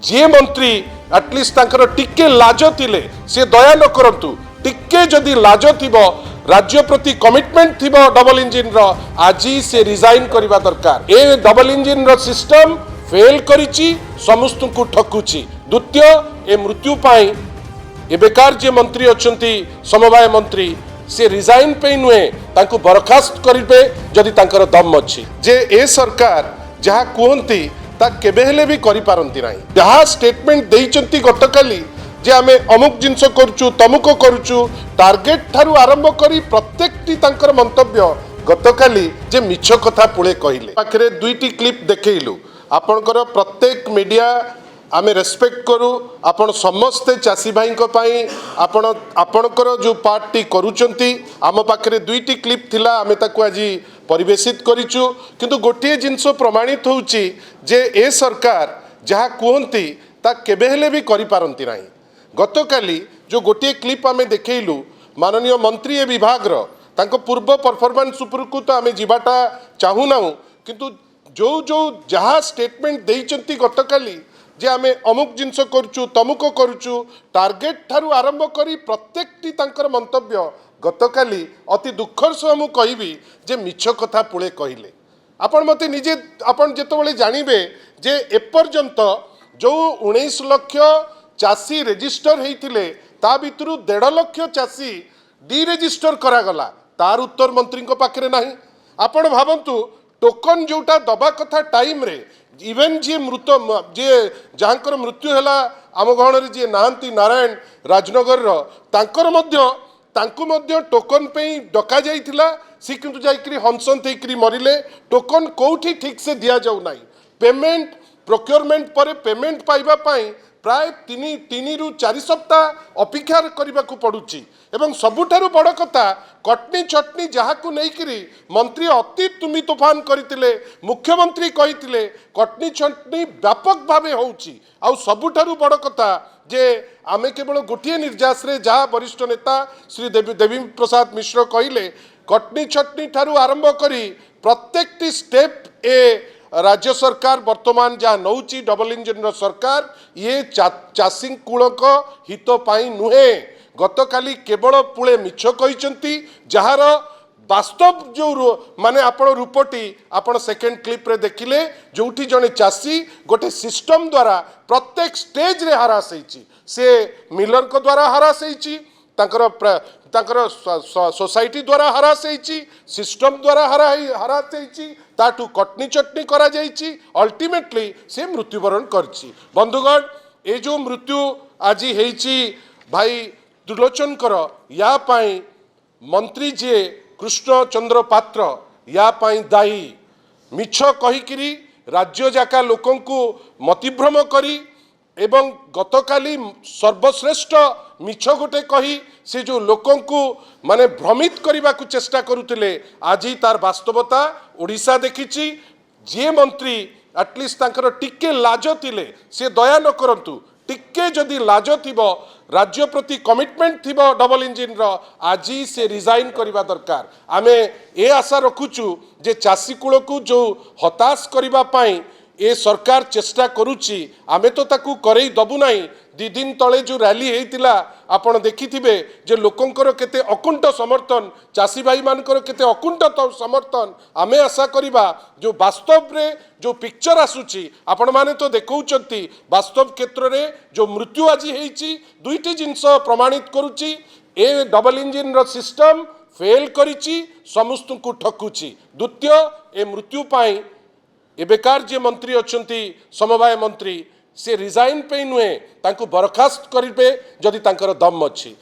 जी मंत्री एटलिस्ट तांकर टिके लाज थिले से दया न करंतु टिके जदि लाज थिबो राज्य प्रति कमिटमेंट थिबो डबल इंजिन रो आज से रिजाइन करबा दरकार। ए डबल इंजिन रो सिस्टम फेल करिछि समस्त को ठकुछि। द्वितीय ए मृत्यु पाई ए बेकार जे मंत्री अछंती समवाय मंत्री से रिजाइन पे नुहे तांको बरखास्त करिबे जदि तांकर दम अछि। जे ए सरकार जहा कहंती ता केबे हेले भी करि पारंती नाही। जहा स्टेटमेंट देइचंती गतकाली जे आमे अमुक जिंस करचु तमुक करचु टार्गेट थारु आरंभ करी प्रत्येकटी तांकर मंतव्य गतकाली जे मिछ कथा पुळे कहिले। पाखरे दुईटी क्लिप देखैलु आपनकर प्रत्येक मीडिया आमे रेस्पेक्ट करू आपण समस्ते चासी भाई को पाई आपण आपणकर जो पार्टी करूचंती आम पाखरे दुईटी क्लिप थिला आमे ताकू आज परिवेशित करिचु। किंतु गोटे जिंस प्रमाणित होउची जे ए सरकार जहा कहंती ता केबे हेले भी करि पारंती नाही। गतकाली जो गोटे क्लिप आमे देखैलु माननीय मंत्री ए विभाग रो तांको पूर्व परफॉर्मेंस ऊपर को तो आमे जीवाटा चाहू ना किंतु जो जो जहा स्टेटमेंट देइचंती गतकाली जे आमे अमुक जिंस करचु तमुक करचु टार्गेट थारु आरंभ करी प्रत्येकटी तांकर मंतव्य गतकाली अति दुखर सह मु कहिबी जे मिछ कथा पुळे कहिले। आपण मते निजे आपण जेतबेले जानिबे जे एपर्यंत जो 19 लाख चासी रेजिस्टर होइथिले ता भितरु 1.5 लाख चासी डी रेजिस्टर करागला तार उत्तर मंत्री को पाखरे नाही। आपण भाबंतु टोकन जोटा दबा कथा टाइम रे इवेन जी मृत जे जहाँकर मृत्यु है आम गहन जी नहांती नारायण राजनगर तांकर मध्य टोकन पे डका जाइथिला सी किंतु जाइकरी हंसंत होइकरी मरिले। टोकन कोठी ठीक से दिया जाउ नाही। पेमेंट प्रोक्योरमेंट पर पेमेंट पाइबा पाई प्राय 3 रु 4 सप्ताह अपेक्षा करने को पड़ुची। एवं सबुठारु बड़ कथा कटनी चटनी जहाँ को लेकिरी मंत्री अति तुमी तूफान करते मुख्यमंत्री कही कटनी चटनी व्यापक भावे होउची। आउ सबुठारु बड़ कथा जे आमे केवल गोटे निर्यास रे जहाँ वरिष्ठ नेता श्री देवी प्रसाद मिश्र कहले कटनी चटनी ठारू आरंभ करी प्रत्येकटी स्टेप ए राज्य सरकार वर्तमान जहाँ नौची डबल इंजिन सरकार ये चाषी कूलक हित पाई नुहे। गतकाली केवल पुळे मिछ कहिसंती जार वास्तव जो माने आपण रूपटी आपण सेकेंड क्लिप रे देखिले जोठी जने चाषी गोटे सिस्टम द्वारा प्रत्येक स्टेज रे हरास होईची। से मिलर को द्वारा हरास होईची तांकर सोसाइटी द्वारा हरास होईची सिस्टम द्वारा हरास होईची ताटू कटनी चटनी करा जाईची अल्टीमेटली से मृत्युवरण करची। बंधुगण ए जो मृत्यु आज हेईची भाई त्रिलोचन कर या पाई मंत्री जे कृष्ण चंद्र पात्र या पाई दायी मिछ कहिकिरी राज्य जाका लोकंकु मतिभ्रम करी एवं गतकाली सर्वश्रेष्ठ मिछ गोटे कही से जो लोकंकु माने भ्रमित करने को चेष्टा करुतिले आज तार वास्तवता ओडिशा देखिछि। जे मंत्री एटलिस्ट तांकर टिके लाज थिले से दया न करंतु टिके जदि लाज थिबो राज्य प्रति कमिटमेंट थिबो डबल इंजिन रो आज से रिजाइन करबा दरकार। आमे ए आशा रखुचु जे चासी कूल को जो हताश करबा पाई ए सरकार चेष्टा करुची आमे तो ताकू करई दबु नाही। 2 दिन तले जो रैली हेतिला आपण देखिथिबे जे लोकंकर केते अकुंठ समर्थन चासी भाई मानकर केते अकुंठ समर्थन। आमे आशा करिबा जो वास्तव रे जो पिक्चर आसुची आपण माने तो देखौचंती वास्तव क्षेत्र रे जो मृत्यु आज हेइची दुईटी जिंस प्रमाणित करुची ए डबल इंजिन रो सिस्टम फेल करिची समस्त को ठकुची। द्वितीय ए मृत्यु पाई ए बेकार जे मंत्री अछंती समवाय मंत्री से रिजाइन पे नुहे तांको बरखास्त करिबे जदि तांकर दम अछि।